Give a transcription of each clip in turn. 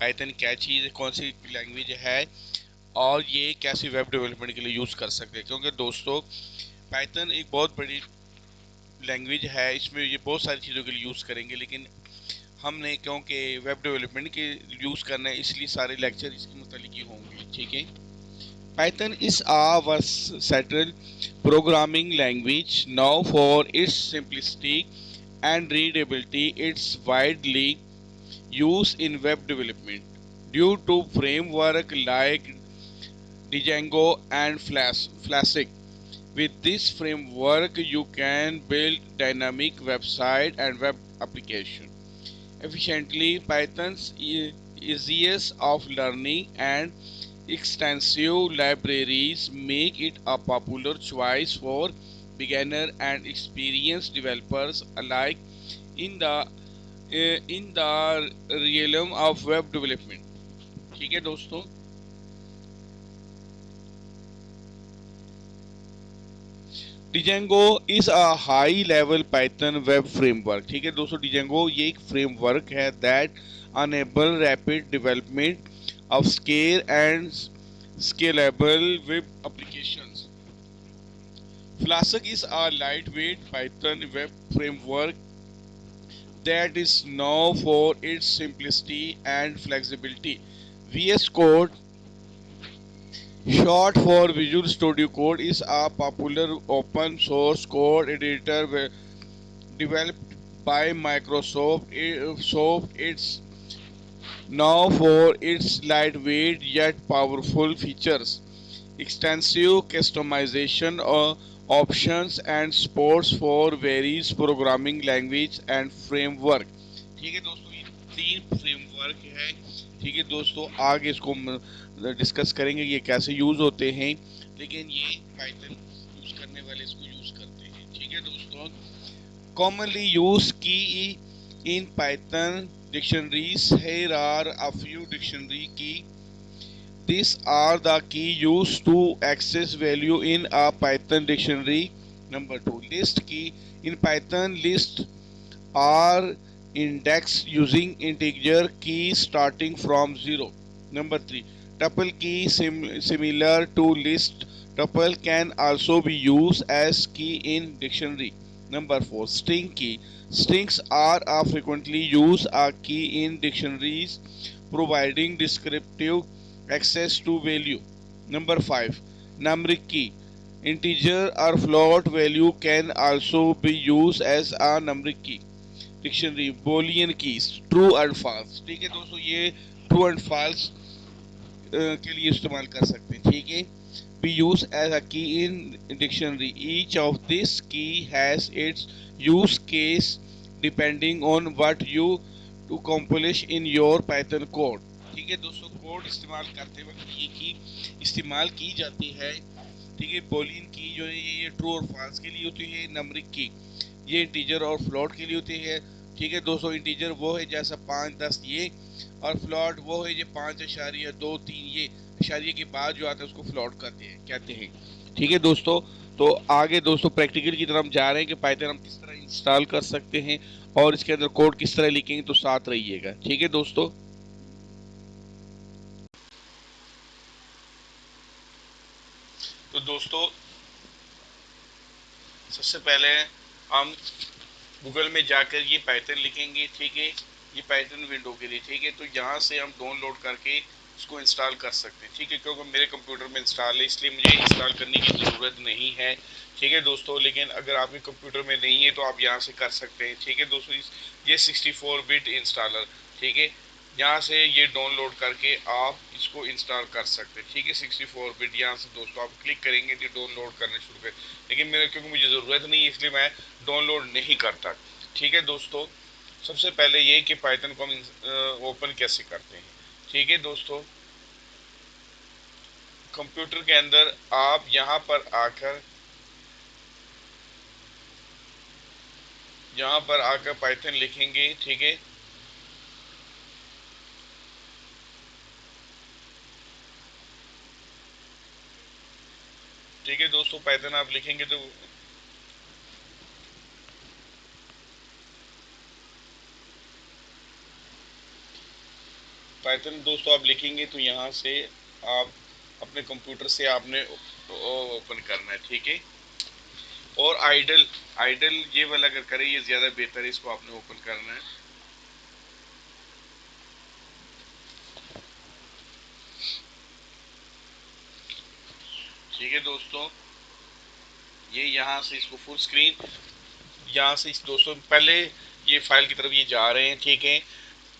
Python क्या चीज़, कौन सी language है और ये कैसे वेब डेवलपमेंट के लिए यूज़ कर सकते हैं। क्योंकि दोस्तों पाइथन एक बहुत बड़ी लैंग्वेज है, इसमें ये बहुत सारी चीज़ों के लिए यूज़ करेंगे, लेकिन हमने क्योंकि वेब डेवलपमेंट के यूज़ करना है इसलिए सारे लेक्चर इसके मुतालिक ही होंगे, ठीक है। Python is a versatile programming language now for its simplicity and readability. It's widely used in web development due to framework like Django and Flask. With this framework, you can build dynamic website and web application efficiently. Python's easiest of learning and extensive libraries make it a popular choice for beginner and experienced developers alike in the realm of web development, ठीक है दोस्तों। Django is a high level Python web framework, ठीक है दोस्तों। Django ये एक framework है that enable rapid development of scale and scalable web applications. Flask is a lightweight Python web framework that is known for its simplicity and flexibility. VS Code, short for Visual Studio Code, is a popular open source code editor developed by Microsoft. It's known for its lightweight yet powerful features, extensive customization options, and supports for various programming language and framework, ठीक है दोस्तों। ये तीन framework है, ठीक है दोस्तों। आगे इसको डिस्कस करेंगे ये कैसे यूज होते हैं, लेकिन ये पाइथन यूज करने वाले इसको यूज करते हैं, ठीक है दोस्तों। commonly used key in Python dictionaries. Here are a few dictionary key. These are the key used to access value in a Python dictionary. Number two, list key. In Python, list are indexed using integer keys starting from 0. Number three, tuple key. Similar to list, tuple can also be used as key in dictionary. Number four, string key. Strings are a frequently used a key in dictionaries, providing descriptive access to value. Number five, numeric key. Integer or float value can also be used as a numeric key. Dictionary boolean keys, true and false, ठीक है दोस्तों। ये true and false के लिए इस्तेमाल कर सकते हैं, ठीक है। B use as a key in dictionary, each of this key has its use case depending on what you to accomplish in your Python code, ठीक है दोस्तों। कोड इस्तेमाल करते वक्त ये की इस्तेमाल की जाती है, ठीक है। बोलियन की जो है ये ट्रू और फॉल्स के लिए होती है। नंबरिक की ये इंटीजर और फ्लोट के लिए होती है, ठीक है दोस्तों। इंटीजर वो है जैसा 5 10 ये, और फ्लोट वो है जो 5.23 ये इशारिये के बाद जो आता है उसको फ्लोट कहते हैं, ठीक है दोस्तों। तो आगे दोस्तों प्रैक्टिकल की तरफ जा रहे हैं कि पाइथन हम किस तरह इंस्टॉल कर सकते हैं और इसके अंदर कोड किस तरह लिखेंगे, तो साथ रहिएगा, ठीक है दोस्तों। तो दोस्तों सबसे पहले हम गूगल में जाकर ये पाइथन लिखेंगे, ठीक है। ये पाइथन विंडो के लिए, ठीक है। तो यहाँ से हम डाउनलोड करके इसको इंस्टॉल कर सकते हैं, ठीक है। क्योंकि मेरे कंप्यूटर में इंस्टॉल है इसलिए मुझे इंस्टॉल करने की ज़रूरत नहीं है, ठीक है दोस्तों। लेकिन अगर आपके कंप्यूटर में नहीं है तो आप यहाँ से कर सकते हैं, ठीक है दोस्तों। ये 64 बिट इंस्टॉलर, ठीक है। यहाँ से ये डाउनलोड करके आप इसको इंस्टॉल कर सकते हैं, ठीक है। 64 बिट यहाँ से दोस्तों आप क्लिक करेंगे तो डाउनलोड करने शुरू करें, लेकिन मेरे क्योंकि मुझे ज़रूरत नहीं है इसलिए मैं डाउनलोड नहीं करता, ठीक है दोस्तों। सबसे पहले ये कि पाइथन को हम ओपन कैसे करते हैं, ठीक है दोस्तों। कंप्यूटर के अंदर आप यहाँ पर आकर पाइथन लिखेंगे, ठीक है। ठीक है दोस्तों, पाइथन आप लिखेंगे तो पाइथन दोस्तों आप लिखेंगे तो यहाँ से आप अपने कंप्यूटर से आपने ओपन करना है, ठीक है। और आइडल आइडल ये वाला अगर करें ये ज़्यादा बेहतर है, इसको आपने ओपन करना है। ठीक है दोस्तों, ये यहाँ से इसको फुल स्क्रीन, यहाँ से इस दोस्तों पहले ये फाइल की तरफ ये जा रहे हैं, ठीक है।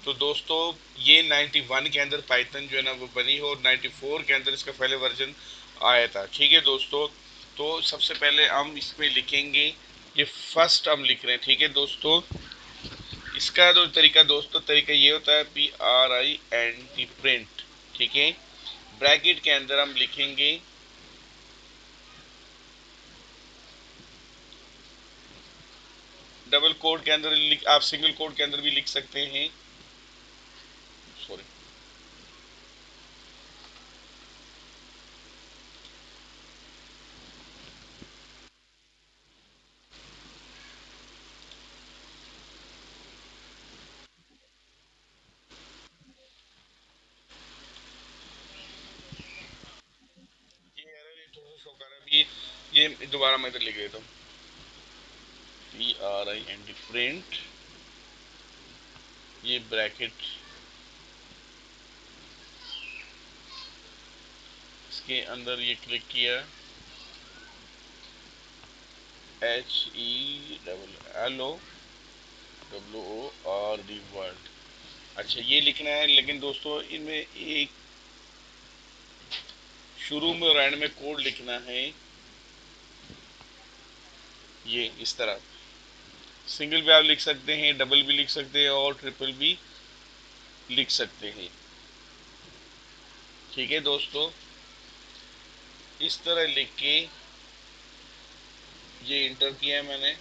तो दोस्तों ये 91 के अंदर पाइथन जो है ना वो बनी हो, और 94 के अंदर इसका पहले वर्जन आया था, ठीक है दोस्तों। तो सबसे पहले हम इसमें लिखेंगे, ये फर्स्ट हम लिख रहे हैं, ठीक है दोस्तों। इसका जो तरीका दोस्तों, तरीका ये होता है PRINT प्रिंट, ठीक है। ब्रैकेट के अंदर हम लिखेंगे, डबल कोड के अंदर आप सिंगल कोड के अंदर भी लिख सकते हैं, सॉरी। ये एरर ये थोड़ा सा शो कर रहा है अभी, ये दोबारा मैं इधर लिख देता हूँ, PRINT प्रिंट, ये ब्रैकेट, इसके अंदर ये क्लिक किया, HELLO वर्ल्ड। अच्छा ये लिखना है, लेकिन दोस्तों इनमें एक शुरू में और एंड में कोड लिखना है, ये इस तरह सिंगल भी आप लिख सकते हैं, डबल भी लिख सकते हैं, और ट्रिपल भी लिख सकते हैं, ठीक है दोस्तों। इस तरह लिख के ये इंटर किया है मैंने,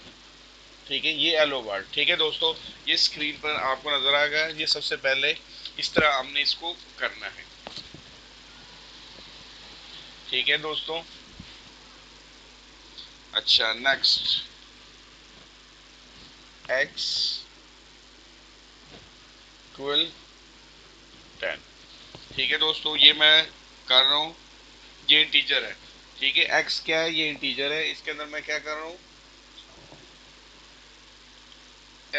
ठीक है। ये एलो वर्ड, ठीक है दोस्तों। ये स्क्रीन पर आपको नजर आएगा, ये सबसे पहले इस तरह हमने इसको करना है, ठीक है दोस्तों। अच्छा नेक्स्ट, x इक्वल 10, ठीक है दोस्तों। ये मैं कर रहा हूँ, ये इंटीजर है, ठीक है। x क्या है, ये इंटीजर है, इसके अंदर मैं क्या कर रहा हूँ,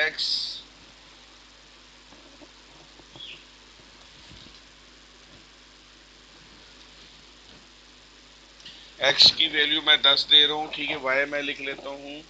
x x की वैल्यू मैं 10 दे रहा हूँ, ठीक है। y मैं लिख लेता हूँ,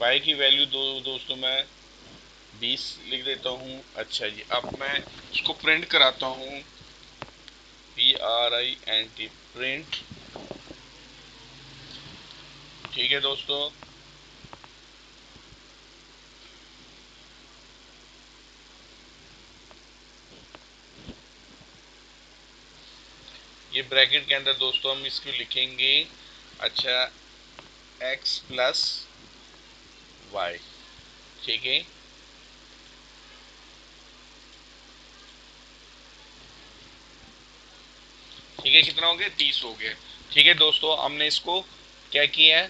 y की वैल्यू दोस्तों मैं 20 लिख देता हूँ। अच्छा जी, अब मैं इसको प्रिंट कराता हूँ, PRINT प्रिंट, ठीक है दोस्तों। ये ब्रैकेट के अंदर दोस्तों हम इसको लिखेंगे, अच्छा x प्लस वाई, ठीक है। ठीक है, कितना हो गया, 30 हो गया, ठीक है दोस्तों। हमने इसको क्या किया है,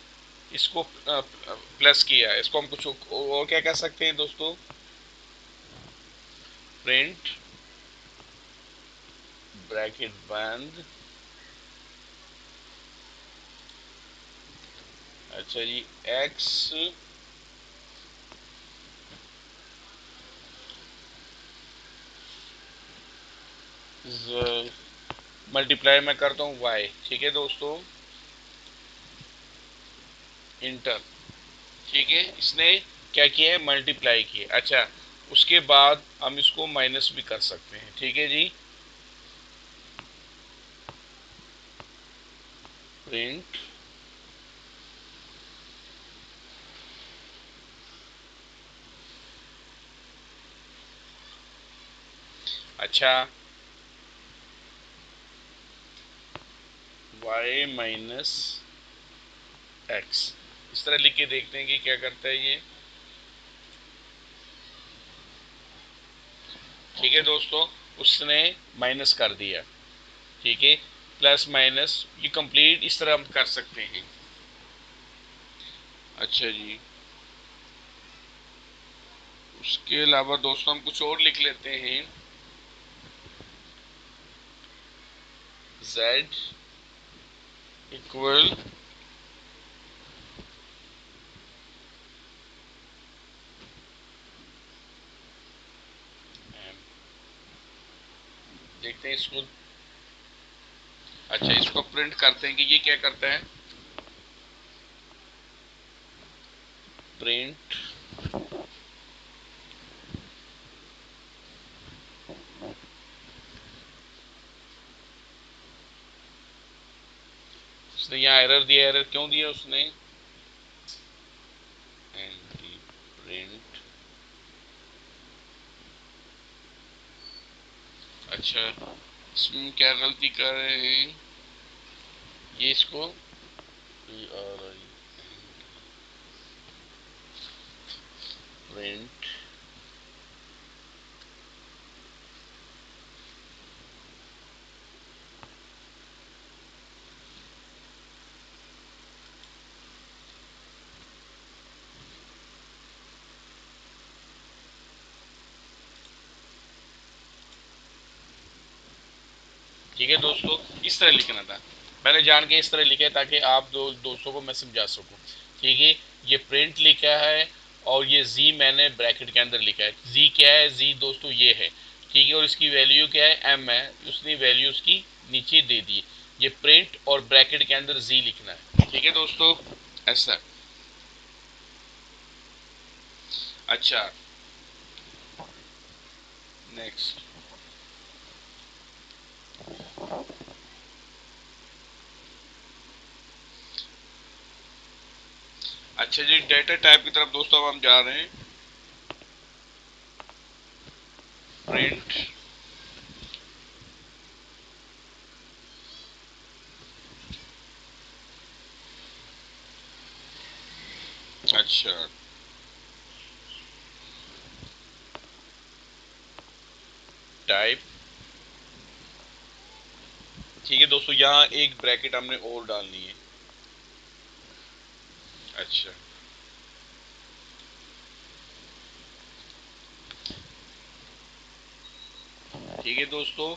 इसको प्लस किया है, इसको हम कुछ और क्या कह सकते हैं दोस्तों, प्रिंट ब्रैकेट बंद, अच्छा जी, x मल्टीप्लाई मैं करता हूँ y, ठीक है दोस्तों, इंटर, ठीक है। इसने क्या किया है, मल्टीप्लाई किया। अच्छा उसके बाद हम इसको माइनस भी कर सकते हैं, ठीक है जी, प्रिंट, अच्छा वाई माइनस एक्स, इस तरह लिख के देखते हैं कि क्या करता है ये। ठीक है दोस्तों, उसने माइनस कर दिया। ठीक है, प्लस माइनस ये कंप्लीट इस तरह हम कर सकते हैं। अच्छा जी, उसके अलावा दोस्तों हम कुछ और लिख लेते हैं। z इक्वल देखते हैं इसको। अच्छा, इसको प्रिंट करते हैं कि ये क्या करता है। प्रिंट उसने यहाँ एरर दिया, एरर क्यों दिया उसने। एंटी प्रिंट, अच्छा इसमें क्या गलती कर रहे हैं ये, इसको प्रिंट। ठीक है दोस्तों, इस तरह लिखना था, मैंने जान के इस तरह लिखा है ताकि आप दोस्तों को मैं समझा सकूं। ठीक है, ये प्रिंट लिखा है और ये z मैंने ब्रैकेट के अंदर लिखा है। z क्या है, z दोस्तों ये है। ठीक है, और इसकी वैल्यू क्या है, m है, उसने वैल्यू उसकी नीचे दे दी। ये प्रिंट और ब्रैकेट के अंदर z लिखना है। ठीक है दोस्तों, ऐसा। अच्छा, नेक्स्ट। अच्छा जी, डेटा टाइप की तरफ दोस्तों अब हम जा रहे हैं। प्रिंट, अच्छा टाइप। ठीक है दोस्तों, यहाँ एक ब्रैकेट हमने और डालनी है। अच्छा, ठीक है दोस्तों,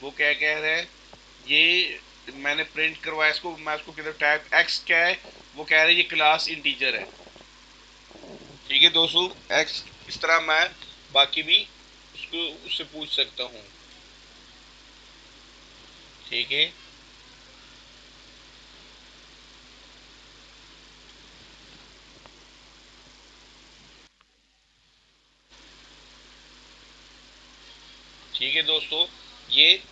वो क्या कह रहा है, ये मैंने प्रिंट करवाया इसको, मैं उसको कहता हूँ टाइप एक्स क्या है, वो कह रहा है ये क्लास इंटीजर है। ठीक है दोस्तों, एक्स इस तरह मैं बाकी भी उसको उससे पूछ सकता हूँ। ठीक है, ठीक है दोस्तों, ये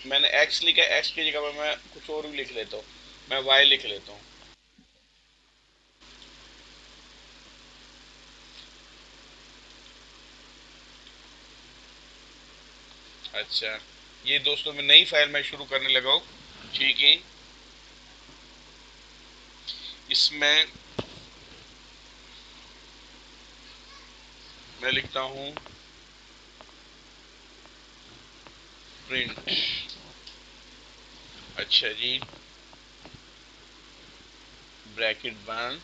मैंने एक्स लिखा है, एक्स की जगह पर मैं कुछ और भी लिख लेता हूँ, मैं वाई लिख लेता हूँ। अच्छा, ये दोस्तों मैं नई फाइल में शुरू करने लगा हूँ। ठीक है, इसमें मैं लिखता हूँ प्रिंट। अच्छा जी, ब्रैकेट बंद।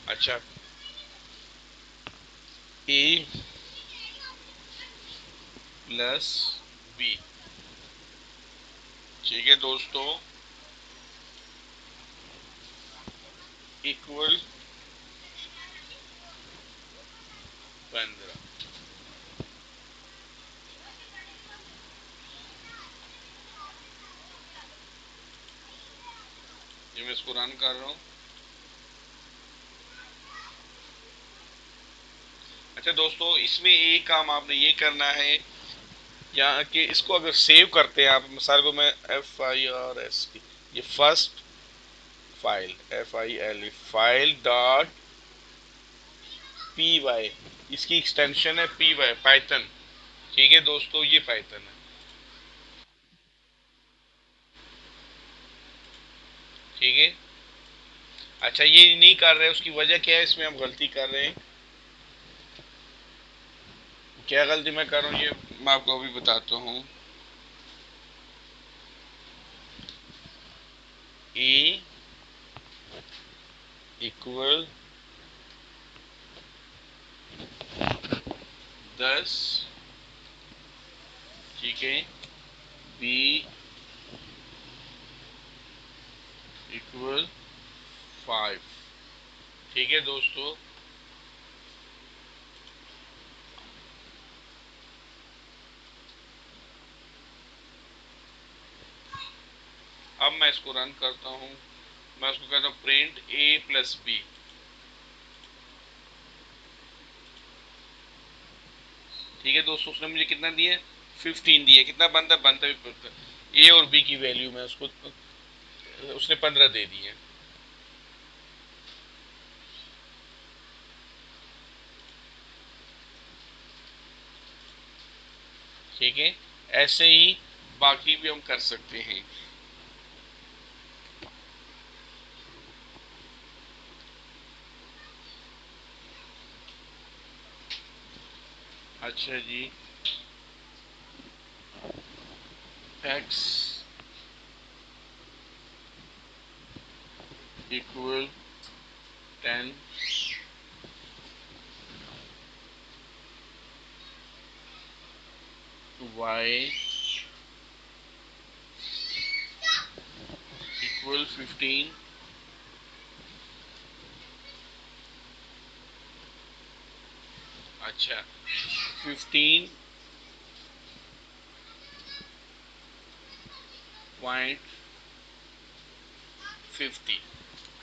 अच्छा, ए प्लस बी। ठीक है दोस्तों, इक्वल 15। ये मैं इसको रन कर रहा हूँ। अच्छा दोस्तों, इसमें एक काम आपने ये करना है, यहाँ कि इसको अगर सेव करते हैं आप, मिसाल को मैं FIRST, ये first file FILE file dot P Y, इसकी एक्सटेंशन है पी वाई, पाइथन। ठीक है दोस्तों, ये पाइथन है। ठीक है। अच्छा, ये नहीं कर रहे, उसकी वजह क्या है, इसमें हम गलती कर रहे हैं। क्या गलती मैं कर रहा हूँ, ये मैं आपको अभी बताता हूँ। A equal 10। ठीक है। B equal 5। ठीक है दोस्तों। अब मैं इसको रन करता हूँ। मैं उसको कहता हूँ प्रिंट ए प्लस बी। ठीक है दोस्तों, उसने मुझे कितना दिया, 15 दिया। कितना बनता, बनता भी बनता, ए और बी की वैल्यू में उसको, उसने 15 दे दी है। ठीक है। ऐसे ही बाकी भी हम कर सकते हैं। अच्छा जी। X equal 10, Y equal 15। अच्छा, 15.50।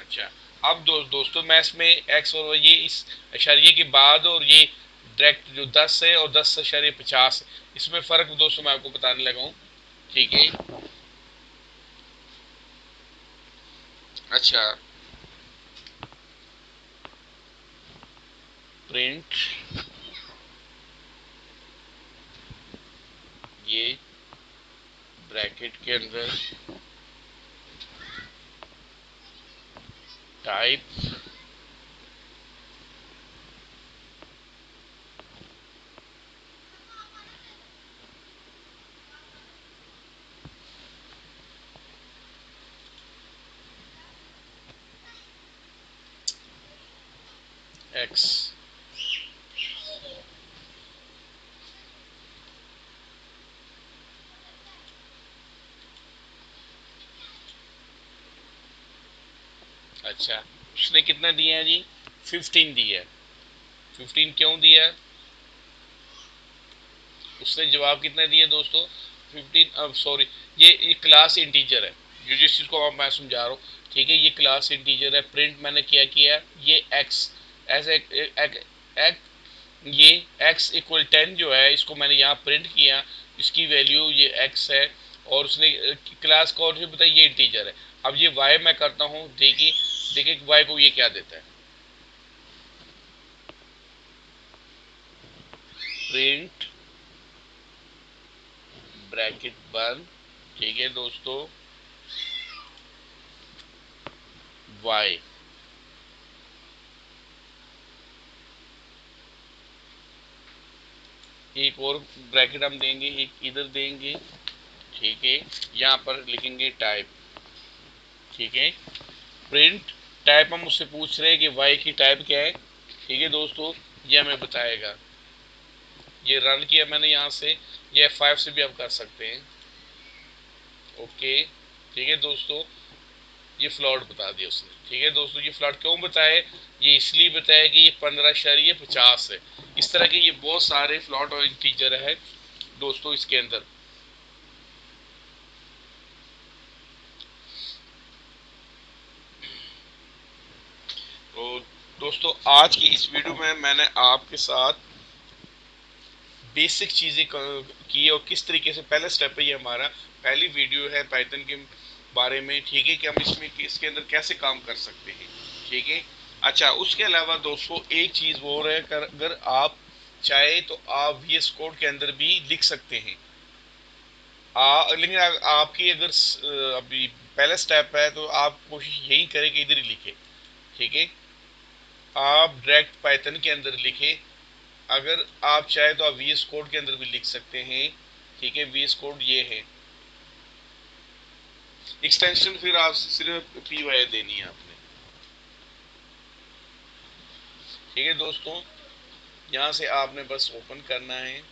अच्छा, अब दोस्तों मैं इसमें एक्स और ये इस इशारिये के बाद और ये डायरेक्ट जो 10 है और 10.50, इसमें फ़र्क दोस्तों मैं आपको बताने लगा हूँ। ठीक है। अच्छा, प्रिंट ये ब्रैकेट के अंदर टाइप एक्स। अच्छा, उसने कितना दिया है जी, 15 दिया है। 15 क्यों दिया है, उसने जवाब कितना दिया दोस्तों, 15। अब सॉरी, ये क्लास इंटीजर है, जो जिस चीज़ को अब मैं समझा रहा हूँ। ठीक है, ये क्लास इंटीजर है। प्रिंट मैंने क्या किया है, ये एक्स ऐसे ये x इक्वल 10 जो है, इसको मैंने यहाँ प्रिंट किया। इसकी वैल्यू ये x है, और उसने क्लास का और बताया ये इंटीजर है। अब ये y मैं करता हूँ, देखिए देखिए y को ये क्या देता है, प्रिंट ब्रैकेट बंद। ठीक है दोस्तों, y एक और ब्रैकेट हम देंगे, एक इधर देंगे। ठीक है, यहाँ पर लिखेंगे टाइप। ठीक है, प्रिंट टाइप, हम उससे पूछ रहे हैं कि वाई की टाइप क्या है। ठीक है दोस्तों, ये हमें बताएगा। ये रन किया मैंने यहाँ से, ये F5 से भी आप कर सकते हैं। ओके। ठीक है दोस्तों, ये फ्लॉट बता दिया उसने। ठीक है दोस्तों, ये फ्लॉट क्यों बताए, ये इसलिए बताया कि ये 15.50 है। इस तरह के ये बहुत सारे फ्लॉट और इंटीजर है दोस्तों इसके अंदर। तो दोस्तों, आज की इस वीडियो में मैंने आपके साथ बेसिक चीज़ें की, और किस तरीके से पहला स्टेप है, ये हमारा पहली वीडियो है पाइथन के बारे में। ठीक है, कि हम इसमें इसके अंदर कैसे काम कर सकते हैं। ठीक है, अच्छा, उसके अलावा दोस्तों एक चीज़ वो है, अगर आप चाहे तो आप वी एस कोड के अंदर भी लिख सकते हैं। लेकिन आपकी अगर अभी पहला स्टेप है तो आप कोशिश यही करें कि इधर ही लिखे। ठीक है, आप डायरेक्ट पाइथन के अंदर लिखे। अगर आप चाहे तो आप वी एस कोड के अंदर भी लिख सकते हैं। ठीक है, वी एस कोड ये है। एक्सटेंशन फिर आप सिर्फ पी वाई देनी है आपने। ठीक है दोस्तों, यहाँ से आपने बस ओपन करना है।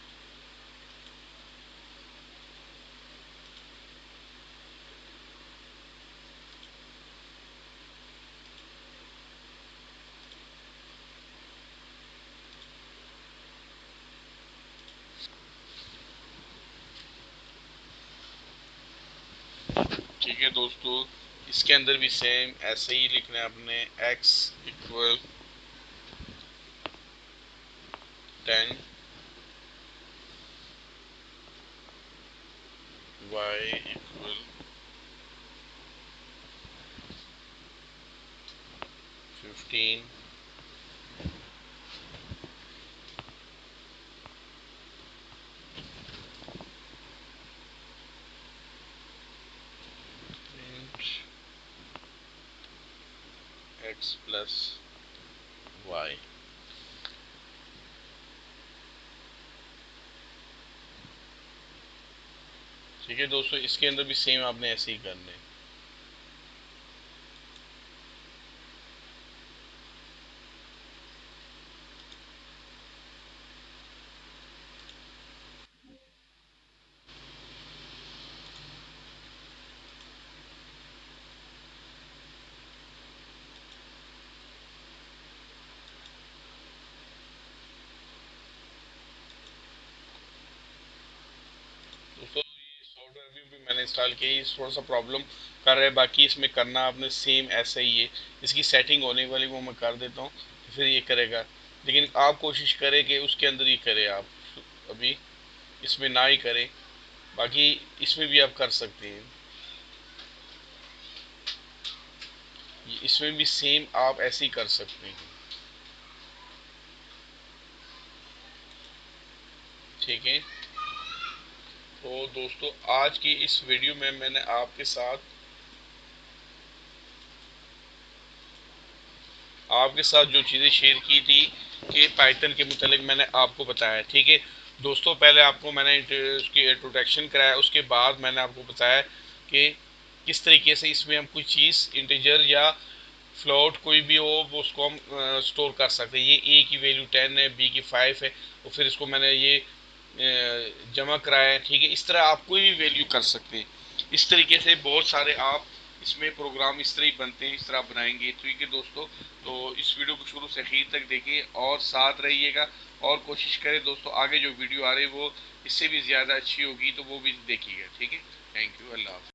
ठीक है दोस्तों, इसके अंदर भी सेम ऐसे ही लिखना है आपने। x equal 10, y equal 15, x plus y। ठीक है दोस्तों, इसके अंदर भी सेम आपने ऐसे ही करना है। दोस्तों ये सॉफ्टवेयर भी मैंने इंस्टॉल किया, ये थोड़ा सा प्रॉब्लम कर रहा है, बाकी इसमें करना आपने सेम ऐसा ही है। इसकी सेटिंग होने वाली वो मैं कर देता हूँ, तो फिर ये करेगा। लेकिन आप कोशिश करें कि उसके अंदर ही करें आप, अभी इसमें ना ही करें। बाकी इसमें भी आप कर सकते हैं, इसमें भी सेम आप ऐसे ही कर सकते हैं। ठीक है, तो दोस्तों आज की इस वीडियो में मैंने आपके साथ जो चीज़ें शेयर की थी कि पाइथन के मुतालिक मैंने आपको बताया। ठीक है दोस्तों, पहले आपको मैंने उसकी इंट्रोडक्शन कराया, उसके बाद मैंने आपको बताया कि किस तरीके से इसमें हम कोई चीज़ इंटीजर या फ्लोट कोई भी हो वो उसको हम स्टोर कर सकते हैं। ये ए की वैल्यू 10 है, बी की 5 है, और फिर इसको मैंने ये जमा कराया है। ठीक है, इस तरह आप कोई भी वैल्यू कर सकते हैं। इस तरीके से बहुत सारे आप इसमें प्रोग्राम इस तरह ही बनते हैं, इस तरह बनाएंगे। ठीक है दोस्तों, तो इस वीडियो को शुरू से आखिर तक देखिए और साथ रहिएगा, और कोशिश करें दोस्तों आगे जो वीडियो आ रही है वो इससे भी ज़्यादा अच्छी होगी, तो वो भी देखिएगा। ठीक है, थैंक यू, अल्लाह हाफ़िज़।